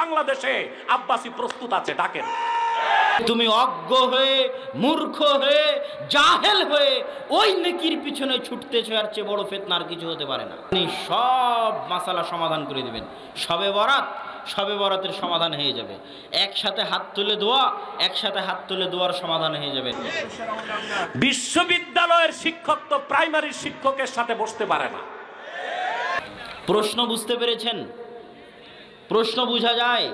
বাংলাদেশে আব্বাসী প্রস্তুত আছে, ডাকেন। তুমি অজ্ঞ হয়ে, মূর্খ হয়ে, জাহেল হয়ে ওই নেকির পিছনে ছুটতেছো, আর চেয়ে বড় ফিতনা আর কিছু হতে পারে না। আপনি সব মাসালা সমাধান করে দিবেন। শবে বরাতের সমাধান হয়ে যাবে। একসাথে হাত তুলে দোয়ার সমাধান হয়ে যাবে। বিশ্ববিদ্যালয়ের শিক্ষক তো প্রাইমারি শিক্ষকের সাথে বসতে পারে না। প্রশ্ন বুঝতে পেরেছেন? প্রশ্ন বোঝা যায়।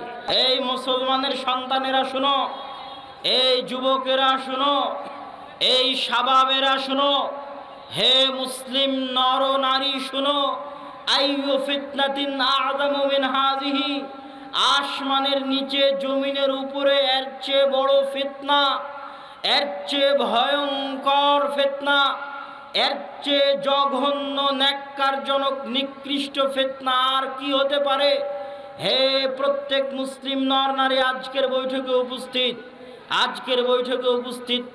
এই মুসলমানের সন্তানেরা শুনো, এই যুবকেরা শুনো, এই শাবাবেরা শুনো, হে মুসলিম নর নারী শুনো, আইয়ু ফিতনাতিন আযমু মিন হাযিহি, আসমানের নিচে জমিনের উপরে এর চেয়ে বড় ফিতনা, এর চেয়ে ভয়ঙ্কর ফিতনা, এর চেয়ে জঘন্য ন্যাক্কারজনক নিকৃষ্ট ফিতনা আর কি হতে পারে? হে প্রত্যেক মুসলিম নর নারী, আজকের বৈঠকে উপস্থিত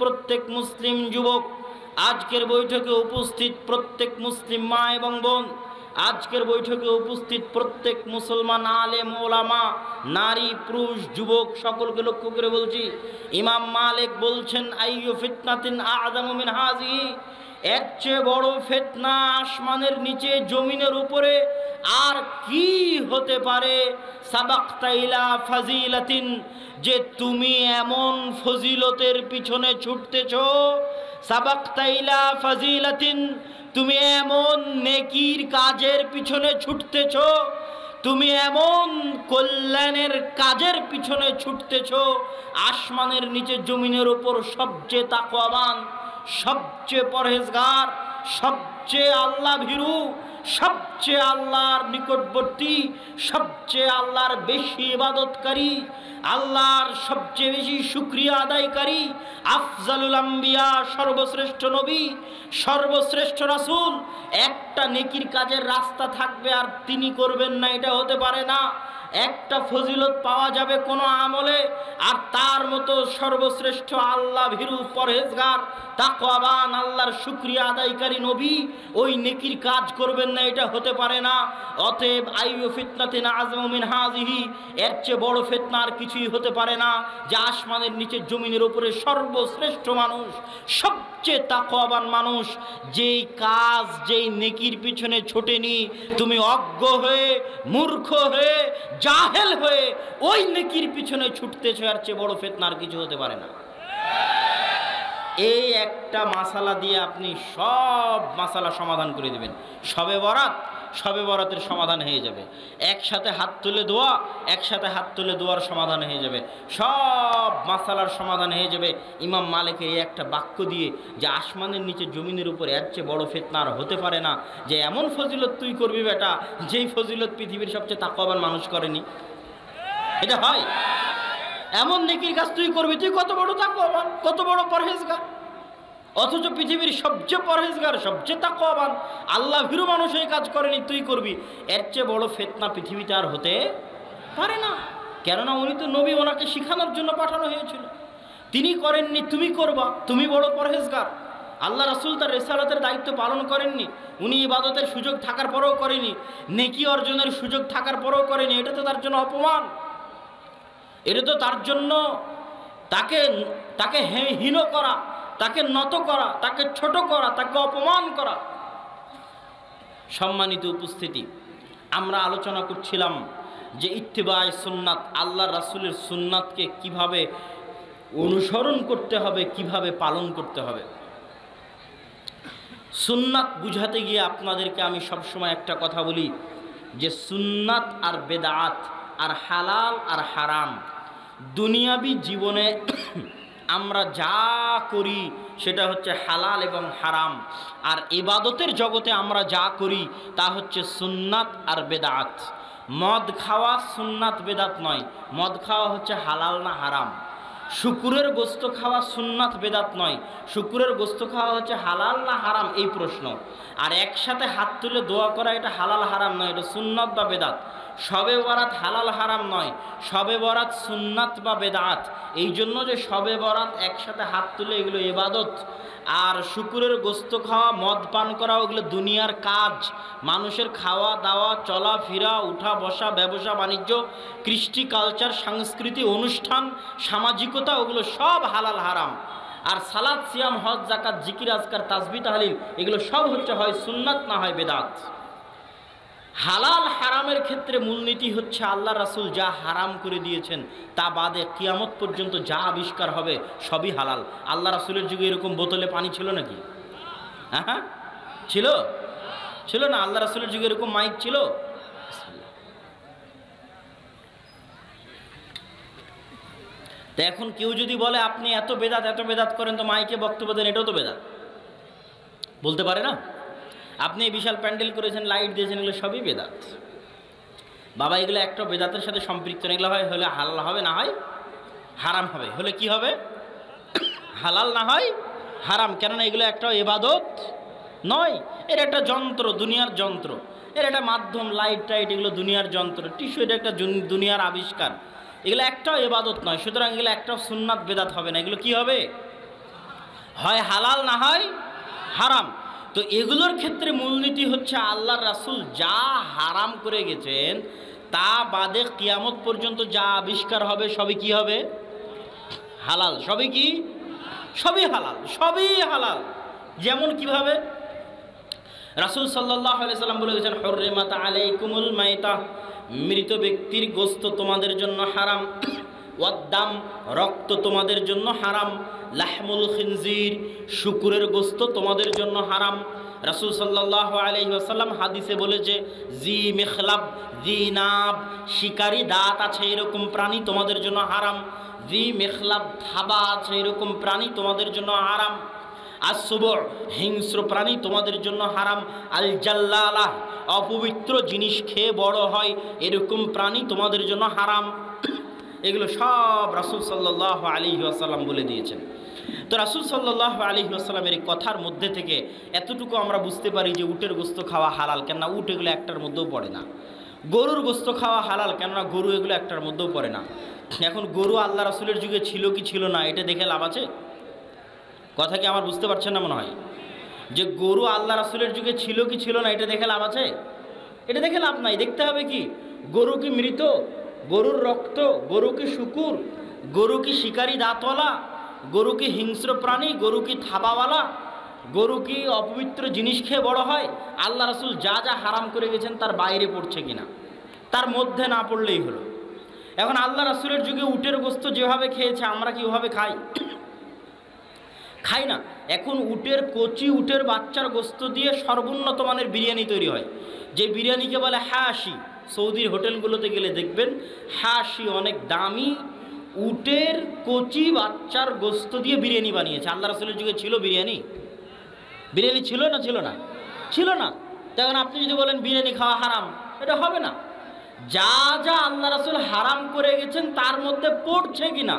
প্রত্যেক মুসলিম যুবক, আজকের বৈঠকে উপস্থিত প্রত্যেক মুসলিম মা এবং বোন, আজকের বৈঠকে উপস্থিত প্রত্যেক মুসলমান আলেম ওলামা, নারী পুরুষ যুবক সকলকে লক্ষ্য করে বলছি, ইমাম মালিক বলছেন আইয়ু ফিতনাতিন আযমু মিন হাযিহি, এর চেয়ে বড় ফিতনা আসমানের নিচে জমিনের উপরে আর কি হতে পারে? সাবাকতা ইলা ফাজিলাতিন, যে তুমি এমন ফজিলতের পিছনে ছুটতেছো, সাবাকতা ইলা ফাজিলাতিন, তুমি এমন নেকির কাজের পিছনে ছুটতেছো, তুমি এমন কল্যাণের কাজের পিছনে ছুটতেছো, আসমানের নিচে জমিনের উপর সবচেয়ে তাকওয়াবান, সবচেয়ে পরহেজগার, সবচেয়ে আল্লাহ ভীরু, সবচেয়ে আল্লাহর নিকটবর্তী, সবচেয়ে আল্লাহর বেশি ইবাদতকারী, আল্লাহর সবচেয়ে বেশি শুকরিয়া আদায়কারী, আফজালুল আম্বিয়া, সর্বশ্রেষ্ঠ নবী, সর্বশ্রেষ্ঠ রাসূল, একটা নেকির কাজের রাস্তা থাকবে আর তিনি করবেন না, এটা হতে পারে না। একটা ফজিলত পাওয়া যাবে কোনো আমলে, আর তার মতো সর্বশ্রেষ্ঠ আল্লাহ ভীরু, পরহেজগার, তাকওয়াবান, আল্লাহর শুকরিয়া আদায়কারী নবী ওই নেকির কাজ করবেন না, এটা হতে পারে না। অতএব আইয়ু ফিতনাতিন আযমু মিন হাযিহি, এর চেয়ে বড় ফিতনা আর কিছুই হতে পারে না যে আসমানের নিচে জমিনের উপরে সর্বশ্রেষ্ঠ মানুষ, সবচেয়ে তাকওয়াবান মানুষ, যেই কাজ যেই নেকির পিছনে ছোটেনি, তুমি অজ্ঞ হয়ে, মূর্খ হয়ে, জাহেল হয়ে ওই নেকির পিছনে ছুটতেছো, আর চেয়ে বড় ফিতনা আর কিছু হতে পারে না। এই একটা মাসালা দিয়ে আপনি সব মাসালা সমাধান করে দিবেন। শবে বরাতের সমাধান হয়ে যাবে। একসাথে হাত তুলে দোয়ার সমাধান হয়ে যাবে। সব মাসালার সমাধান হয়ে যাবে ইমাম মালিকের এই একটা বাক্য দিয়ে, যে আসমানের নিচে জমিনের উপর এর চেয়ে বড় ফিতনা আর হতে পারে না, যে এমন ফজিলত তুই করবি বেটা, যেই ফজিলত পৃথিবীর সবচেয়ে তাকওয়াবান মানুষ করেনি। এটা হয়? এমন নেকির কাজ তুই করবি, তুই কত বড় তাকওয়াবান, কত বড় পরহেজগার, অথচ পৃথিবীর সবচেয়ে পরহেজগার, সবচেয়ে তাকওয়াবান, আল্লাহ ভীরু মানুষ এই কাজ করেনি, তুই করবি। এর চেয়ে বড় ফিতনা পৃথিবীতে আর হতে পারে না। কেননা উনি তো নবী, ওনাকে শিখানোর জন্য পাঠানো হয়েছিল, তিনি করেননি, তুমি করবা, তুমি বড় পরহেজগার। আল্লাহ রাসূল তার রিসালাতের দায়িত্ব পালন করেননি, উনি ইবাদতের সুযোগ থাকার পরেও করেনি, নেকি অর্জনের সুযোগ থাকার পরেও করেনি। এটা তো তার জন্য অপমান, এটা তো তার জন্য তাকে হীন করা, তাকে নত করা, তাকে ছোট করা, তাকে অপমান করা। সম্মানিত উপস্থিতি, আমরা আলোচনা করছিলাম যে ইত্তিবায়ে সুন্নাত, আল্লাহ রাসূলের সুন্নাতকে কিভাবে অনুসরণ করতে হবে, কিভাবে পালন করতে হবে। সুন্নাত বুঝাতে গিয়ে আপনাদেরকে আমি সবসময় একটা কথা বলি, যে সুন্নাত আর বেদাত আর হালাল আর হারাম, দুনিয়াবি জীবনে আমরা যা করি সেটা হচ্ছে হালাল এবং হারাম, আর ইবাদতের জগতে আমরা যা করি তা হচ্ছে সুন্নাত আর বেদাত। মদ খাওয়া সুন্নাত বেদাত নয়, মদ খাওয়া হচ্ছে হালাল না হারাম। শুকুরের গোস্ত খাওয়া সুন্নাত বেদাত নয়, শুকুরের গোস্ত খাওয়া হচ্ছে হালাল না হারাম, এই প্রশ্ন। আর একসাথে হাত তুলে দোয়া করা, এটা হালাল হারাম নয়, এটা সুন্নাত বা বেদাত। শবে বরাত হালাল হারাম নয়, শবে বরাত সুন্নাত বা বেদাত। এই জন্য যে শবে বরাত একসাথে হাত তুলে এগুলো ইবাদত, আর শুকুরের গোস্ত খাওয়া, মদ পান করা ওগুলো দুনিয়ার কাজ। মানুষের খাওয়া দাওয়া, চলাফেরা, উঠা বসা, ব্যবসা বাণিজ্য, কৃষ্টি কালচার, সংস্কৃতি, অনুষ্ঠান, সামাজিকতা, ওগুলো সব হালাল হারাম। আর সালাত, সিয়াম, হজ, যাকাত, জিকির, আজকার, তাসবিহ, তাহলিল এগুলো সব হচ্ছে হয় সুন্নাত না হয় বেদাত। হালাল হারামের ক্ষেত্রে মূলনীতি হচ্ছে আল্লাহ রাসূল যা হারাম করে দিয়েছেন তা বাদে কিয়ামত পর্যন্ত যা আবিষ্কার হবে সবই হালাল। আল্লাহ রাসূলের যুগে এরকম বোতলে পানি ছিল নাকি? হ্যাঁ ছিল? ছিল না? আল্লাহ রাসূলের যুগে এরকম মাইক ছিল? তো এখন কেউ যদি বলে আপনি এত বেদাত করেন, তো মাইকে বক্তব্য দেন, এটাও তো বেদাত বলতে পারে না? আপনি বিশাল প্যান্ডেল করেছেন, লাইট দিয়েছেন, এগুলো সবই বেদাত বাবা। এগুলো একটা বেদাতের সাথে সম্পৃক্ত। এগুলো হয় হলে হালাল হবে, না হয় হারাম হবে। হলে কি হবে? হালাল, না হয় হারাম। কেননা এগুলো একটা ইবাদত নয়, এর একটা যন্ত্র, দুনিয়ার যন্ত্র। এর একটা মাধ্যম, লাইট টাইট, এগুলো দুনিয়ার যন্ত্র। টিস্যু এটা একটা দুনিয়ার আবিষ্কার। এগুলো একটাও ইবাদত নয়। সুতরাং এগুলো একটাও সুন্নাত বেদাত হবে না। এগুলো কি হবে? হয় হালাল, না হয় হারাম। তো এগুলোর ক্ষেত্রে মূলনীতি হচ্ছে আল্লাহর রাসূল যা হারাম করে গেছেন তা বাদে কিয়ামত পর্যন্ত যা আবিষ্কার হবে সবই কি হবে? হালাল। সবই কি? সবই হালাল, সবই হালাল। যেমন কিভাবে? রাসূল সাল্লাল্লাহু আলাইহি সাল্লাম বলে গেছেন, হুররিমাত আলাইকুমুল মাইতা, মৃত ব্যক্তির গোশত তোমাদের জন্য হারাম। ওয়াদ্দাম, রক্ত তোমাদের জন্য হারাম। লাহমুল খিনজির, শুকুরের গোশত তোমাদের জন্য হারাম। রাসূল সাল্লাল্লাহু আলাইহি ওয়াসাল্লাম হাদিসে বলেছে, জি মিখলাব, জি নাব, শিকারী দাঁত আছে এরকম প্রাণী তোমাদের জন্য হারাম। জি মিখলাব, থাবা আছে এরকম প্রাণী তোমাদের জন্য হারাম। আসবুর, হিংস্র প্রাণী তোমাদের জন্য হারাম। আল জাল্লালাহ, অপবিত্র জিনিস খেয়ে বড় হয় এরকম প্রাণী তোমাদের জন্য হারাম। এগুলো সব রাসূল সাল্লাল্লাহু আলাইহি ওয়াসাল্লাম বলে দিয়েছেন। তো রাসূল সাল্লাল্লাহু আলাইহি ওয়াসাল্লামের এই কথার মধ্যে থেকে এতটুকু আমরা বুঝতে পারি যে উটের গোশত খাওয়া হালাল, কেননা উট এগুলো একটার মধ্যেও পড়ে না। গরুর গোশত খাওয়া হালাল, কেননা গরু এগুলো একটার মধ্যেও পড়ে না। এখন গরু আল্লাহ রাসূলের যুগে ছিল কি ছিল না এটা দেখে লাভ আছে? কথা কি আমার বুঝতে পারছেন না মনে হয়? যে গরু আল্লাহ রাসূলের যুগে ছিল কি ছিল না এটা দেখে লাভ আছে? এটা দেখে লাভ নাই। দেখতে হবে কি গরু কি মৃত, গরুর রক্ত, গরু কি শুকুর, গরু কি শিকারী দাঁতওয়ালা, গরু কি হিংস্র প্রাণী, গরু কি থাবাওয়ালা, গরু কি অপবিত্র জিনিস খেয়ে বড় হয়, আল্লাহ রাসূল যা যা হারাম করে গেছেন তার বাইরে পড়ছে কিনা, তার মধ্যে না পড়লেই হলো। এখন আল্লাহ রাসূলের যুগে উটের গোশত যেভাবে খেয়েছে আমরা কি ওভাবে খাই? খাই না। এখন উটের কচি, উটের বাচ্চার গোশত দিয়ে সর্বোন্নত মানের বিরিয়ানি তৈরি হয়, যে বিরিয়ানিকে বলে হাসি। সৌদির হোটেলগুলোতে গেলে দেখবেন হাসি অনেক দামি উটের কচি বাচ্চার গোশত দিয়ে বিরিয়ানি বানিয়েছে। আল্লাহ রাসূলের যুগে ছিল বিরিয়ানি? বিরিয়ানি ছিল না? ছিল না? ছিল না। তখন আপনি যদি বলেন বিরিয়ানি খাওয়া হারাম, এটা হবে না। যা যা আল্লাহ রাসূল হারাম করে গেছেন তার মধ্যে পড়ছে কিনা,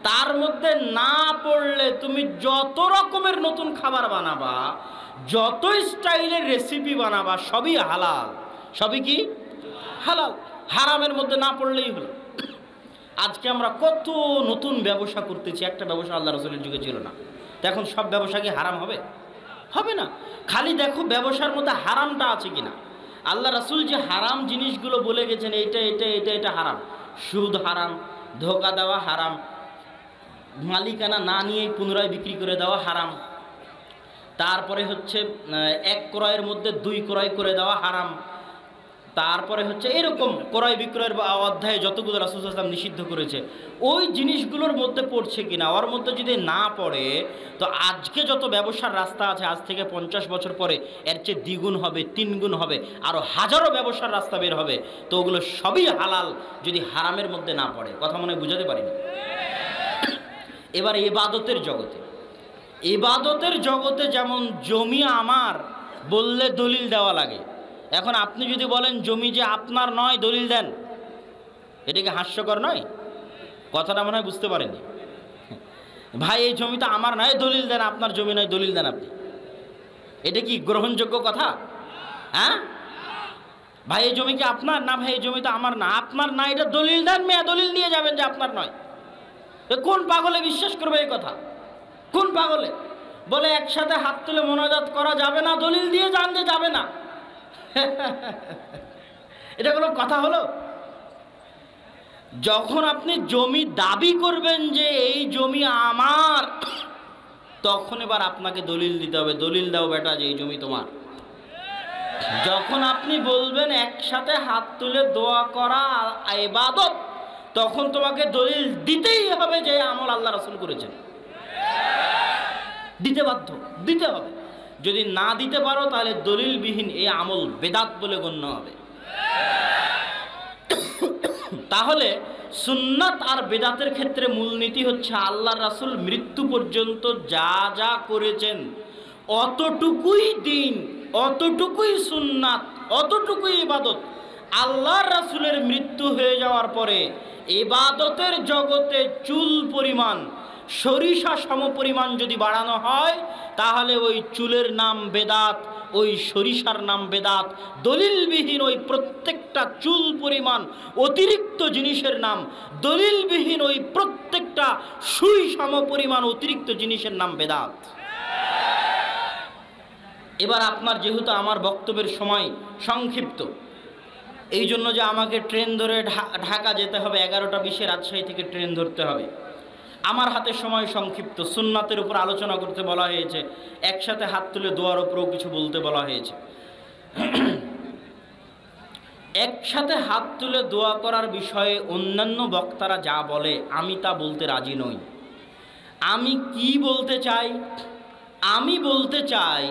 তার মধ্যে না পড়লে তুমি যত রকমের নতুন খাবার বানাবা, যত স্টাইলের রেসিপি বানাবা সবই হালাল। সবই কি? হালাল। হারামের মধ্যে না পড়লেই হলো। আজকে আমরা কত নতুন ব্যবসা করতেছি, একটা ব্যবসা আল্লাহ রাসূলের যুগে ছিল না। তো এখন সব ব্যবসা কি হারাম হবে? হবে না। খালি দেখো ব্যবসার মধ্যে হারামটা আছে কিনা। আল্লাহ রাসূল যে হারাম জিনিসগুলো বলে গেছেন এটা এটা এটা এটা হারাম। সুদ হারাম, ধোঁকা দেওয়া হারাম, মালিকানা না নিয়েই পুনরায় বিক্রি করে দেওয়া হারাম, তারপরে হচ্ছে এক ক্রয়ের মধ্যে দুই ক্রয় করে দেওয়া হারাম, তারপরে হচ্ছে এরকম ক্রয় বিক্রয়ের অধ্যায়ে যতগুলো রাসূল সাল্লাল্লাহু আলাইহি ওয়াসাল্লাম নিষিদ্ধ করেছে ওই জিনিসগুলোর মধ্যে পড়ছে কিনা। ওর মধ্যে যদি না পড়ে তো আজকে যত ব্যবসার রাস্তা আছে আজ থেকে 50 বছর পরে এর চেয়ে দ্বিগুণ হবে, 3 গুণ হবে, আরও হাজারো ব্যবসার রাস্তা বের হবে। তো ওগুলো সবই হালাল যদি হারামের মধ্যে না পড়ে। কথা মনে বুঝাতে পারিনি। এবার ইবাদতের জগতে, ইবাদতের জগতে যেমন জমি আমার বললে দলিল দেওয়া লাগে। এখন আপনি যদি বলেন জমি যে আপনার নয়, দলিল দেন, এটা কি হাস্যকর নয়? কথাটা মনে হয় বুঝতে পারেননি। ভাই এই জমিটা আমার নয়, দলিল দেন, আপনার জমি নয়, দলিল দেন আপনি। এটা কি গ্রহণযোগ্য কথা? হ্যাঁ, ভাই এই জমি কি আপনার? না ভাই এই জমি তো আমার না। আপনার না, এটা দলিল দেন, মেয়া দলিল নিয়ে যাবেন যে আপনার নয়। কোন পাগলে বিশ্বাস করবে এই কথা? কোন পাগলে বলে একসাথে হাত তুলে মোনাজাত করা যাবে না, দলিল দিয়ে যান যে যাবে না? এটা কোনো কথা হলো? যখন আপনি জমি দাবি করবেন যে এই জমি আমার, তখন এবার আপনাকে দলিল দিতে হবে, দলিল দাও বেটা যে এই জমি তোমার। যখন আপনি বলবেন একসাথে হাত তুলে দোয়া করা ইবাদত, তখন তোমাকে দলিল দিতেই হবে যে আমল আল্লাহ রাসূল করেছেন। দিতে বাধ্য, দিতে হবে। যদি না দিতে পারো তাহলে দলিলবিহীন এই আমল বেদাত বলে গণ্য হবে। তাহলে সুন্নাত আর বেদাতের ক্ষেত্রে মূলনীতি হচ্ছে আল্লাহর রাসূল মৃত্যু পর্যন্ত যা যা করেছেন অতটুকুই দিন, অতটুকুই সুন্নাত, অতটুকুই ইবাদত। আল্লাহর রাসূলের মৃত্যু হয়ে যাওয়ার পরে ইবাদতের জগতে চুল পরিমাণ, সরিষা সমপরিমাণ যদি বাড়ানো হয়, তাহলে ওই চুলের নাম বেদাত, ওই সরিষার নাম বেদাত। দলিলবিহীন ওই প্রত্যেকটা চুল পরিমাণ অতিরিক্ত জিনিসের নাম, দলিলবিহীন ওই প্রত্যেকটা সুই সমপরিমাণ অতিরিক্ত জিনিসের নাম বেদাত। এবার আপনার, যেহেতু আমার বক্তব্যের সময় সংক্ষিপ্ত, এই জন্য যে আমাকে ট্রেন ধরে ঢাকা যেতে হবে, 11টা 20-এ রাজশাহী থেকে ট্রেন ধরতে হবে, আমার হাতে সময় সংক্ষিপ্ত। সুন্নাতের উপর আলোচনা করতে বলা হয়েছে, একসাথে হাত তুলে দোয়ার উপরেও কিছু বলতে বলা হয়েছে। একসাথে হাত তুলে দোয়া করার বিষয়ে অন্যান্য বক্তারা যা বলে আমি তা বলতে রাজি নই। আমি কি বলতে চাই? আমি বলতে চাই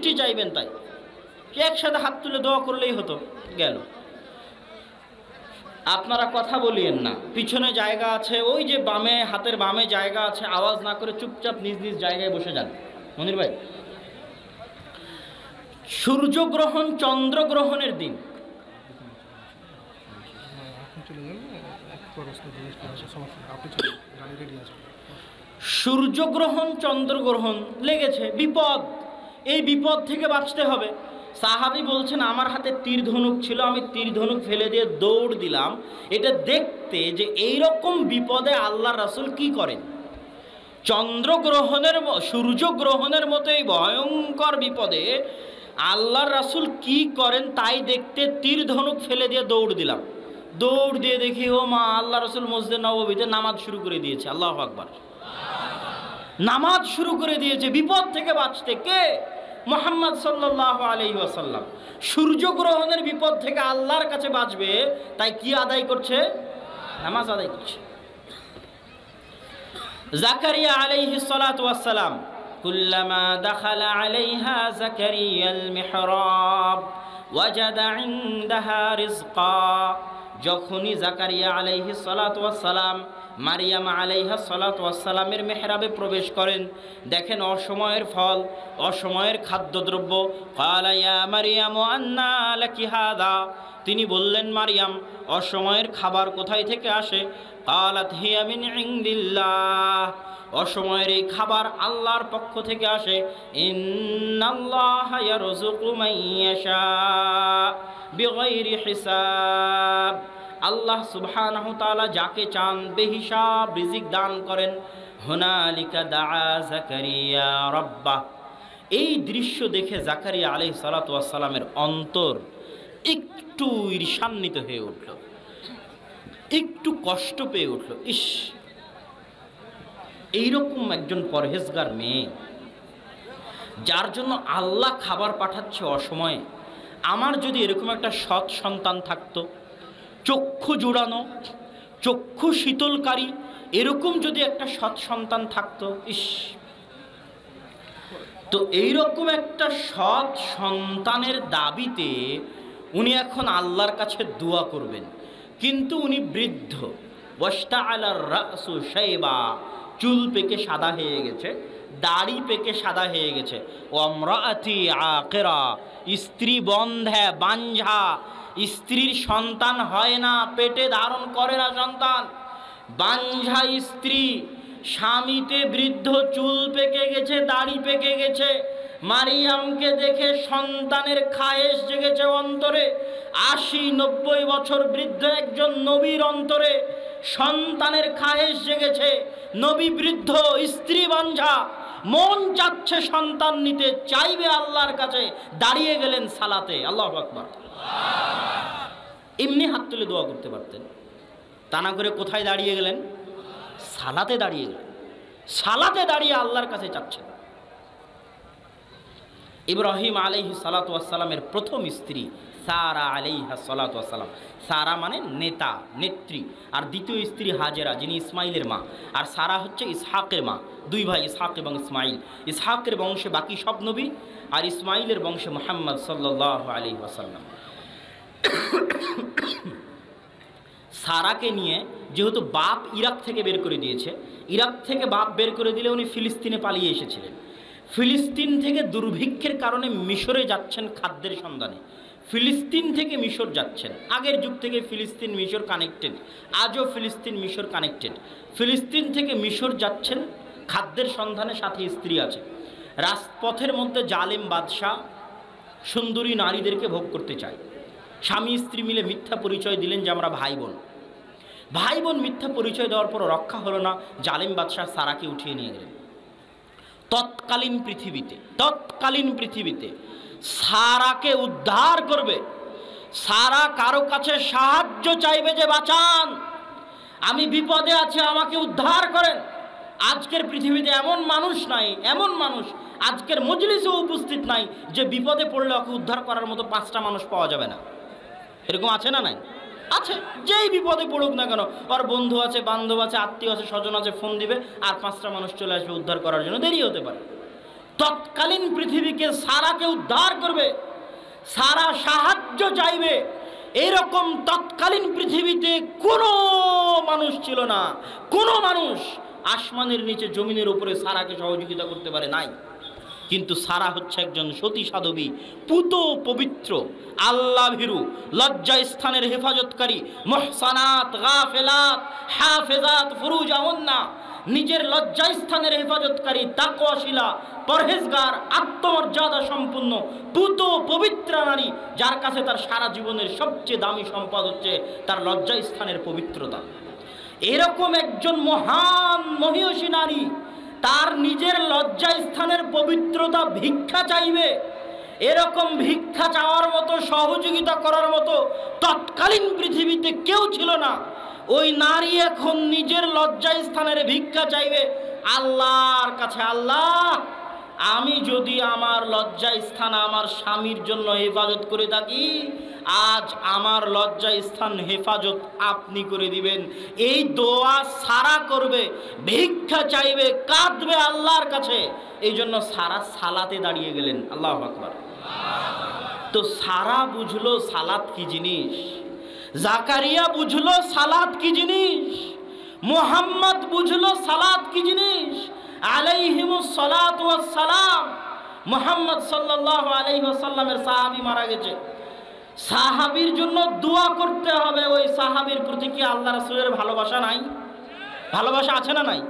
বৃষ্টি চাইবেন তাই, একসাথে হাত তুলে দোয়া করলেই হতো, গেল। আপনারা কথা বলিয়েন না, পিছনে জায়গা আছে, ওই যে বামে, হাতের বামে জায়গা আছে, আওয়াজ না করে চুপচাপ নিজ নিজ জায়গায় বসে যান। মনির ভাই, সূর্যগ্রহণ চন্দ্রগ্রহণের দিন, সূর্যগ্রহণ চন্দ্রগ্রহণ লেগেছে, বিপদ, এই বিপদ থেকে বাঁচতে হবে। সাহাবী বলছেন আমার হাতে তীর ধনুক ছিল, আমি তীর ধনুক ফেলে দিয়ে দৌড় দিলাম এটা দেখতে যে এইরকম বিপদে আল্লাহ রাসূল কি করেন। চন্দ্রগ্রহণের, সূর্যগ্রহণের মতো এই ভয়ঙ্কর বিপদে আল্লাহ রাসূল কি করেন তাই দেখতে তীর ধনুক ফেলে দিয়ে দৌড় দিলাম। দৌড় দিয়ে দেখি ও মা, আল্লাহ রাসূল মসজিদে নববীতে নামাজ শুরু করে দিয়েছে। আল্লাহু আকবার, নামাজ শুরু করে দিয়েছে বিপদ থেকে বাঁচতে। কে? মুহাম্মদ সাল্লাল্লাহু আলাইহি ওয়াসাল্লাম। সূর্যগ্রহণের বিপদ থেকে আল্লাহর কাছে বাঁচবে, তাই কি আদায় করছে? নামাজ আদায় করছে। জাকারিয়া আলাইহিস সালাতু ওয়াস সালাম, কুল্লামা দাখালা আলাইহা জাকারিয়াল মিহরাব ওয়াজাদা ইনদাহা রিজকা। যখনই জাকারিয়া আলাইহিস সালাতু ওয়াস সালাম মারিয়াম আলাইহিস সালাতু ওয়াস সালামের মেহরাবে প্রবেশ করেন, দেখেন অসময়ের ফল, অসময়ের খাদ্যদ্রব্য। ক্বালা ইয়া মারিয়াম আন্না লাকি হাদা। তিনি বললেন, মারিয়াম, অসময়ের খাবার কোথায় থেকে আসে? ক্বালাত হিয়া মিন ইনদিল্লাহ। অসময়ের এই খাবার আল্লাহর পক্ষ থেকে আসে। ইন্নাল্লাহা ইয়ারযুকু মান ইয়াশা বিগাইরি হিসাব। আল্লাহ সুবহানাহু তাআলা যাকে চান বেহিসাব রিজিক দান করেন। হুনালিকা দাআ জাকারিয়া রাব্বাহ। এই দৃশ্য দেখে জাকারিয়া আলাইহিস সালাতু ওয়াস সালামের অন্তর একটু ঈর্ষান্বিত হয়ে উঠল, একটু কষ্ট পেয়ে উঠল। ইস, এইরকম একজন পরহেজগার মেয়ে যার জন্য আল্লাহ খাবার পাঠাচ্ছে অসময়ে, আমার যদি এরকম একটা সৎ সন্তান থাকতো, চক্ষু জুড়ানো, চক্ষু শীতলকারী, এরকম যদি একটা সৎ সন্তান থাকতো, ইস। তো এইরকম একটা সৎ সন্তানের দাবিতে উনি এখন আল্লাহর কাছে দোয়া করবেন, কিন্তু উনি বৃদ্ধ। ওয়াশতাআলার রাসু শাইবা, চুল পেকে সাদা হয়ে গেছে, দাড়ি পেকে সাদা হয়ে গেছে। ওয়ামরাআতি আকিরা, স্ত্রী বন্ধা, বাঞ্ঝা, স্ত্রীর সন্তান হয় না, পেটে ধারণ করে না সন্তান। বাঞ্ঝা স্ত্রী, স্বামীতে বৃদ্ধ, চুল পেকে গেছে, দাড়ি পেকে গেছে। মারিয়ামকে দেখে সন্তানের খায়েশ জেগেছে অন্তরে। ৮০-৯০ বছর বৃদ্ধ একজন নবীর অন্তরে সন্তানের খায়েশ জেগেছে। নবী বৃদ্ধ, স্ত্রী বাঞ্ঝা, মন চাচ্ছে সন্তান নিতে, চাইবে আল্লাহর কাছে, দাঁড়িয়ে গেলেন সালাতে। আল্লাহু আকবার। এমনি হাত তুলে দোয়া করতে পারতেন, তা না করে কোথায় দাঁড়িয়ে গেলেন? সালাতে দাঁড়িয়ে গেলেন। সালাতে দাঁড়িয়ে আল্লাহর কাছে চাচ্ছেন। ইব্রাহিম আলাইহিস সালাতু ওয়াস সালামের প্রথম স্ত্রী সারা আলাইহা সালাতু ওয়াস সালাম। সারা মানে নেতা, নেত্রী। আর দ্বিতীয় স্ত্রী হাজেরা, যিনি ইসমাইলের মা। আর সারা হচ্ছে ইসহাকের মা। দুই ভাই, ইসহাক এবং ইসমাইল। ইসহাকের বংশে বাকি সব নবী, আর ইসমাইলের বংশে মুহাম্মদ সাল্লাল্লাহু আলাইহি ওয়াসাল্লাম। সারাকে নিয়ে যেহেতু বাপ ইরাক থেকে বের করে দিয়েছে, ইরাক থেকে বাপ বের করে দিলে উনি ফিলিস্তিনে পালিয়ে এসেছিলেন। ফিলিস্তিন থেকে দুর্ভিক্ষের কারণে মিশরে যাচ্ছেন খাদ্যের সন্ধানে। ফিলিস্তিন থেকে মিশর যাচ্ছেন। আগের যুগ থেকে ফিলিস্তিন মিশর কানেক্টেড, আজও ফিলিস্তিন মিশর কানেক্টেড। ফিলিস্তিন থেকে মিশর যাচ্ছেন খাদ্যের সন্ধানে, সাথে স্ত্রী আছে। রাজপথের মধ্যে জালেম বাদশাহ সুন্দরী নারীদেরকে ভোগ করতে চায়। স্বামী স্ত্রী মিলে মিথ্যা পরিচয় দিলেন যে আমরা ভাই বোন। ভাই বোন মিথ্যা পরিচয় দেওয়ার পর রক্ষা হলো না, জালেম বাদশাহ সারাকে উঠিয়ে নিয়ে গেলেন। তৎকালীন পৃথিবীতে সারাকে উদ্ধার করবে, সারা কারো কাছে সাহায্য চাইবে যে বাঁচান, আমি বিপদে আছি, আমাকে উদ্ধার করেন। আজকের পৃথিবীতে এমন মানুষ নাই, এমন মানুষ আজকের মজলিসেও উপস্থিত নাই যে বিপদে পড়লে ওকে উদ্ধার করার মতো 5টা মানুষ পাওয়া যাবে না। এরকম আছে না? নাই? আছে। যেই বিপদে পড়ুক না কেন, ওর বন্ধু আছে, বান্ধব আছে, আত্মীয় আছে, স্বজন আছে, ফোন দিবে আর 5টা মানুষ চলে আসবে উদ্ধার করার জন্য। দেরি হতে পারে, তৎকালীন পৃথিবীকে সারাকে উদ্ধার করবে, সারা সাহায্য চাইবে, এরকম তৎকালীন পৃথিবীতে কোনো মানুষ ছিল না। কোনো মানুষ আসমানের নিচে জমিনের উপরে সারাকে সহযোগিতা করতে পারে নাই। কিন্তু সারা হচ্ছে একজন সতী সাধবী, পুত পবিত্র, আল্লাহ ভীরু, লজ্জা স্থানের হেফাজতকারী, মুহসানাত, গাফেলাত, হাফেজাত, ফুরুজাউন্না, নিজের লজ্জা স্থানের হেফাজতকারী, তাকওয়াশীলা, পরহেজগার, আত্মমর্যাদা সম্পূর্ণ, পুত পবিত্র নারী, যার কাছে তার সারা জীবনের সবচেয়ে দামি সম্পদ হচ্ছে তার লজ্জা স্থানের পবিত্রতা। এরকম একজন মহান মহিষী নারী তার নিজের লজ্জা স্থানের পবিত্রতা ভিক্ষা চাইবে, এরকম ভিক্ষা চাওয়ার মতো, সহযোগিতা করার মতো তৎকালীন পৃথিবীতে কেউ ছিল না। ওই নারী এখন নিজের লজ্জা স্থানের ভিক্ষা চাইবে আল্লাহর কাছে, আল্লাহ আমি যদি আমার লজ্জা স্থান আমার স্বামীর জন্য হেফাজত করে থাকি, আজ আমার লজ্জা স্থান হেফাজত আপনি করে দিবেন। এই দোয়া সারা করবে, ভিক্ষা চাইবে, কাঁদবে আল্লাহর কাছে। এই জন্য সারা সালাতে দাঁড়িয়ে গেলেন। আল্লাহু আকবার। তো সারা বুঝলো সালাত কি জিনিস, জাকারিয়া বুঝলো সালাত কি জিনিস, মুহাম্মদ বুঝলো সালাত কি জিনিস, আলাইহিমুস সালাতু ওয়াস সালাম। মুহাম্মদ সাল্লাল্লাহু আলাইহি ওয়াসাল্লামের সাহাবী মারা গেছে, সাহাবীর জন্য দোয়া করতে হবে। ওই সাহাবীর প্রতি কি আল্লাহ রাসূলের ভালোবাসা নাই? ভালোবাসা আছে না নাই?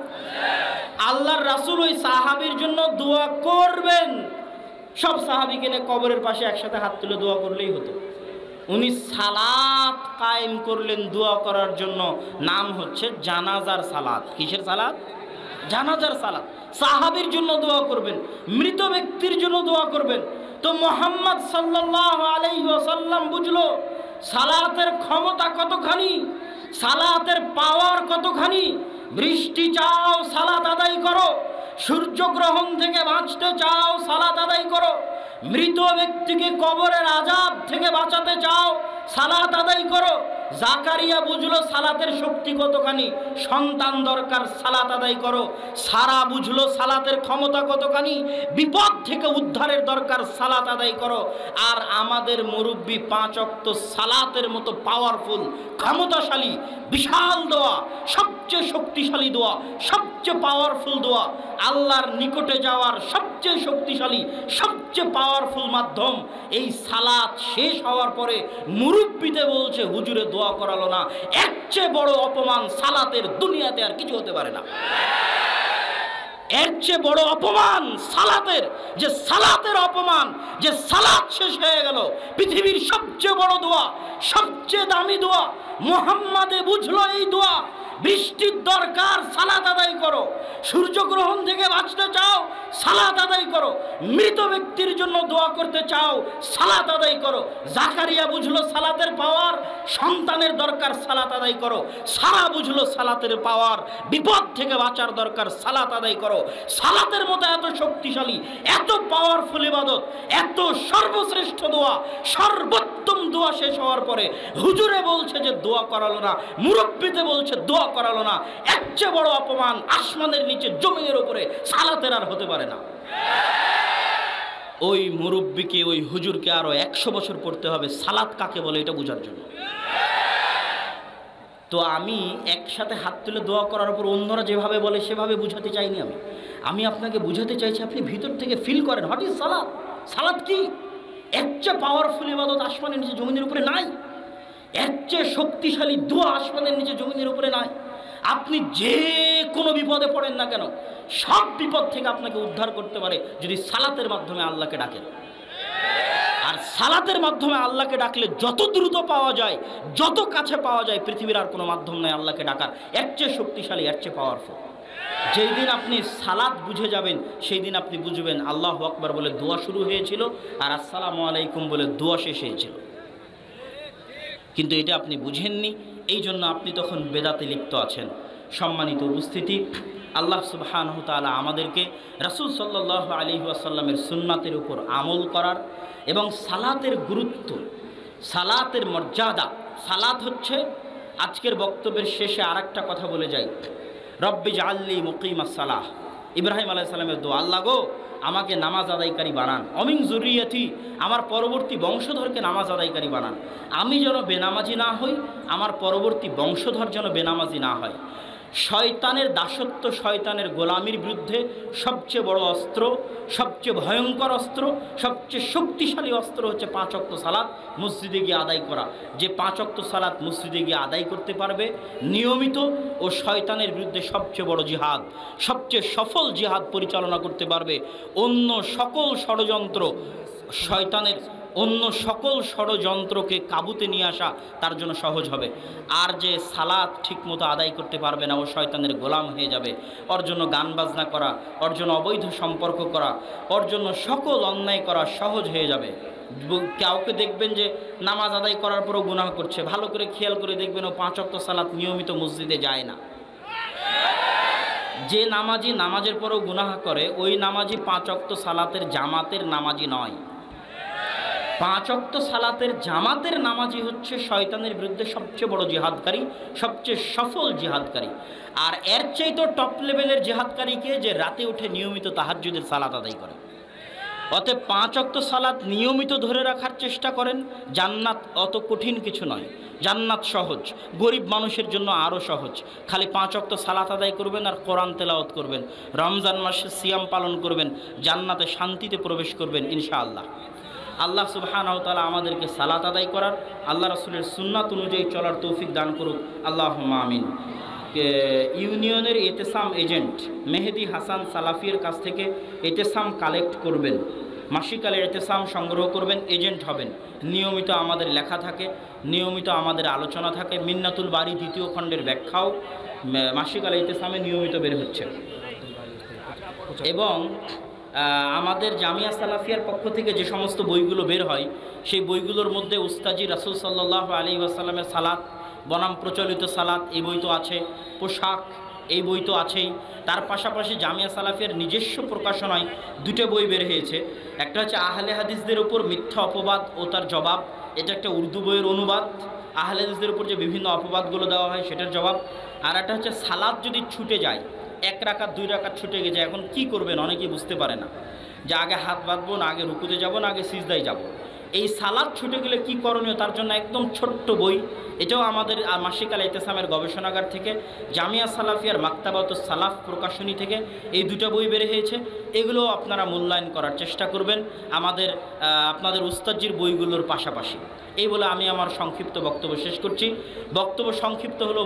আল্লাহর রাসূল ওই সাহাবীর জন্য দোয়া করবেন। সব সাহাবীকে নিয়ে কবরের পাশে একসাথে হাত তুলে দোয়া করলেই হতো। উনি সালাত কায়েম করলেন দোয়া করার জন্য, নাম হচ্ছে জানাজার সালাত। কিসের সালাত? জানাজার সালাত। সাহাবীর জন্য দোয়া করবেন, মৃত ব্যক্তির জন্য দোয়া করবেন। তো মুহাম্মদ সাল্লাল্লাহু আলাইহি ওয়াসাল্লাম বুঝলো সালাতের ক্ষমতা কতখানি, সালাতের পাওয়ার কতখানি। বৃষ্টি চাও সালাত আদায় করো, সূর্যগ্রহণ থেকে বাঁচতে চাও সালাত আদায় করো, মৃত ব্যক্তিকে কবরের আযাব থেকে বাঁচাতে চাও সালাত আদায় করো। জাকারিয়া বুঝলো সালাতের শক্তি কতখানি, সন্তান দরকার সালাত আদায় করো। সারা বুঝলো সালাতের ক্ষমতা কতখানি, বিপদ থেকে উদ্ধারের দরকার সালাত আদায় করো। আর আমাদের মুরব্বী 5 ওয়াক্ত সালাতের মতো পাওয়ারফুল, ক্ষমতাশালী, বিশাল দোয়া, সবচেয়ে শক্তিশালী দোয়া, সবচেয়ে পাওয়ারফুল দোয়া, আল্লাহর নিকটে যাওয়ার সবচেয়ে শক্তিশালী, সবচেয়ে পাওয়ারফুল মাধ্যম। এই সালাত শেষ হওয়ার পরে মুরব্বিতে বলছে হুজুরে দোয়া করালো না। এর চেয়ে বড় অপমান সালাতের দুনিয়াতে আর কিছু হতে পারে না। এর চেয়ে বড় অপমান সালাতের, যে সালাতের অপমান, যে সালাত শেষ হয়ে গেল। পৃথিবীর সবচেয়ে বড় দোয়া, সবচেয়ে দামি দোয়া, মুহাম্মাদে বুঝলো এই দোয়া। বৃষ্টির দরকার সালাত আদায় করো, সূর্যগ্রহণ থেকে বাঁচতে চাও সালাত আদায় করো, মৃত ব্যক্তির জন্য দোয়া করতে চাও সালাত আদায় করো। জাকারিয়া বুঝলো সালাতের পাওয়ার, সন্তানের দরকার সালাত আদায় করো। সারা বুঝলো সালাতের পাওয়ার, বিপদ থেকে বাঁচার দরকার সালাত আদায় করো। সালাতের মতো এত শক্তিশালী, এত পাওয়ারফুল ইবাদত, এত সর্বশ্রেষ্ঠ দোয়া, সর্বোত্তম দোয়া শেষ হওয়ার পরে হুজুরে বলছে যে দোয়া করালো না, মুরব্বিতে বলছে দোয়া করালো না। এর চেয়ে বড় অপমান আসমানের নিচে জমিনের উপরে সালাতের আর হতে পারে না। ওই মুরব্বিকে, ওই হুজুরকে আরো 100 বছর পড়তে হবে সালাত কাকে বলে এটা বোঝার জন্য। তো আমি একসাথে হাত তুলে দোয়া করার উপর অন্যরা যেভাবে বলে সেভাবে বুঝাতে চাইনি। আমি আপনাকে বুঝাতে চাইছি আপনি ভিতর থেকে ফিল করেন হোয়াট ইজ সালাত। সালাত কি? এর চেয়ে পাওয়ারফুল ইবাদত আসমানের নিচে জমিনের উপরে নাই, এর চেয়ে শক্তিশালী দোয়া আসমানের নিচে জমিনের উপরে নাই। আপনি যে কোনো বিপদে পড়েন না কেন, সব বিপদ থেকে আপনাকে উদ্ধার করতে পারে যদি সালাতের মাধ্যমে আল্লাহকে ডাকেন। আর সালাতের মাধ্যমে আল্লাহকে ডাকলে যত দ্রুত পাওয়া যায়, যত কাছে পাওয়া যায়, পৃথিবীর আর কোনো মাধ্যম নেই আল্লাহকে ডাকার এর চেয়ে শক্তিশালী, এর চেয়ে পাওয়ারফুল। যেই দিন আপনি সালাত বুঝে যাবেন সেই দিন আপনি বুঝবেন আল্লাহু আকবার বলে দোয়া শুরু হয়েছিল আর আসসালামু আলাইকুম বলে দোয়া শেষ হয়েছিল। কিন্তু এটা আপনি বুঝেননি, এই জন্য আপনি তখন বেদাতে লিপ্ত আছেন। সম্মানিত উপস্থিতি, আল্লাহ সুবহানাহু ওয়া তাআলা আমাদেরকে রাসূল সাল্লাল্লাহু আলাইহি ওয়াসাল্লামের সুন্নাতের উপর আমল করার এবং সালাতের গুরুত্ব, সালাতের মর্যাদা। সালাত হচ্ছে, আজকের বক্তব্যের শেষে আরেকটা কথা বলে যাই, রব্বি জাআলনি মুকিমাস সালাহ। ইব্রাহিম আলাইহিস সালামের দোয়া, আল্লাহ গো আমাকে নামাজ আদায়কারী বানান, অমিন জুরিয়াতি, আমার পরবর্তী বংশধরকে নামাজ আদায়কারী বানান। আমি যেন বেনামাজি না হই, আমার পরবর্তী বংশধর যেন বেনামাজি না হয়। শয়তানের দাসত্ব, শয়তানের গোলামির বিরুদ্ধে সবচেয়ে বড় অস্ত্র, সবচেয়ে ভয়ঙ্কর অস্ত্র, সবচেয়ে শক্তিশালী অস্ত্র হচ্ছে 5 ওয়াক্ত সালাত মসজিদে গিয়ে আদায় করা। যে 5 ওয়াক্ত সালাত মসজিদে গিয়ে আদায় করতে পারবে নিয়মিত, ও শয়তানের বিরুদ্ধে সবচেয়ে বড় জিহাদ, সবচেয়ে সফল জিহাদ পরিচালনা করতে পারবে। অন্য সকল ষড়যন্ত্র, শয়তানের অন্য সকল ষড়যন্ত্রকে কাবুতে নিয়ে আসা তার জন্য সহজ হবে। আর যে সালাত ঠিকমতো আদায় করতে পারবে না, ও শয়তানের গোলাম হয়ে যাবে। ওর জন্য গান বাজনা করা, ওর জন্য অবৈধ সম্পর্ক করা, ওর জন্য সকল অন্যায় করা সহজ হয়ে যাবে। কাউকে দেখবেন যে নামাজ আদায় করার পরও গুনাহ করছে, ভালো করে খেয়াল করে দেখবেন ও 5 ওয়াক্ত সালাত নিয়মিত মসজিদে যায় না। যে নামাজি নামাজের পরও গুনাহ করে, ওই নামাজি 5 ওয়াক্ত সালাতের জামাতের নামাজি নয়। 5 ওয়াক্ত সালাতের জামাতের নামাজি হচ্ছে শয়তানের বিরুদ্ধে সবচেয়ে বড় জিহাদকারী, সবচেয়ে সফল জিহাদকারী। আর এর চাইতে টপ লেভেলের জিহাদকারীকে যে রাতে উঠে নিয়মিত তাহাজ্জুদের সালাত আদায় করে। অতএব 5 ওয়াক্ত সালাত নিয়মিত ধরে রাখার চেষ্টা করেন। জান্নাত অত কঠিন কিছু নয়, জান্নাত সহজ, গরিব মানুষের জন্য আরও সহজ। খালি 5 ওয়াক্ত সালাত আদায় করবেন আর কোরআন তেলাওয়াত করবেন, রমজান মাসে সিয়াম পালন করবেন, জান্নাতে শান্তিতে প্রবেশ করবেন ইনশাআল্লাহ। আল্লাহ সুবহানাহু ওয়া তাআলা আমাদেরকে সালাত আদায় করার, আল্লাহ রাসূলের সুন্নাত অনুযায়ী চলার তৌফিক দান করুক, আল্লাহুম্মা আমিন। ইউনিয়নের এতেসাম এজেন্ট মেহেদি হাসান সালাফির কাছ থেকে এতেসাম কালেক্ট করবেন, মাসিকালে এতেসাম সংগ্রহ করবেন, এজেন্ট হবেন। নিয়মিত আমাদের লেখা থাকে, নিয়মিত আমাদের আলোচনা থাকে। মিন্নাতুল বারী 2য় খণ্ডের ব্যাখ্যাও মাসিকালে এতেসামে নিয়মিত বের হচ্ছে। এবং আমাদের জামিয়া সালাফিয়ার পক্ষ থেকে যে সমস্ত বইগুলো বের হয়, সেই বইগুলোর মধ্যে উস্তাজি রাসূল সাল্লাল্লাহু আলাইহি ওয়াসাল্লামের সালাত বনাম প্রচলিত সালাত, এই বই তো আছে। পোশাক, এই বই তো আছেই। তার পাশাপাশি জামিয়া সালাফিয়ার নিজস্ব প্রকাশনায় 2টা বই বের হয়েছে। একটা হচ্ছে আহলে হাদিসদের উপর মিথ্যা অপবাদ ও তার জবাব, এটা একটা উর্দু বইয়ের অনুবাদ। আহলে হাদিসদের উপর যে বিভিন্ন অপবাদগুলো দেওয়া হয় সেটার জবাব। আর একটা হচ্ছে সালাত যদি ছুটে যায়, 1 রাকাত 2 রাকাত ছুটে গেছে, এখন কি করবেন অনেকেই বুঝতে পারে না, যে আগে হাত বাঁধবো না আগে রুকুতে যাব না আগে সিজদায় যাব। এই সালাত ছুটে গেলে কি করণীয়, তার জন্য একদম ছোট্ট বই। এটাও আমাদের মাসিকাল ইতেসামের গবেষণাগার থেকে, জামিয়া সালাফিয়ার মাকতাবাতুস সালাফ প্রকাশনী থেকে এই 2টা বই বের হয়েছে। এগুলো আপনারা মূল্যায়ন করার চেষ্টা করবেন আপনাদের উস্তাদজির বইগুলোর পাশাপাশি। এই বলে আমি আমার সংক্ষিপ্ত বক্তব্য শেষ করছি। বক্তব্য সংক্ষিপ্ত হলো।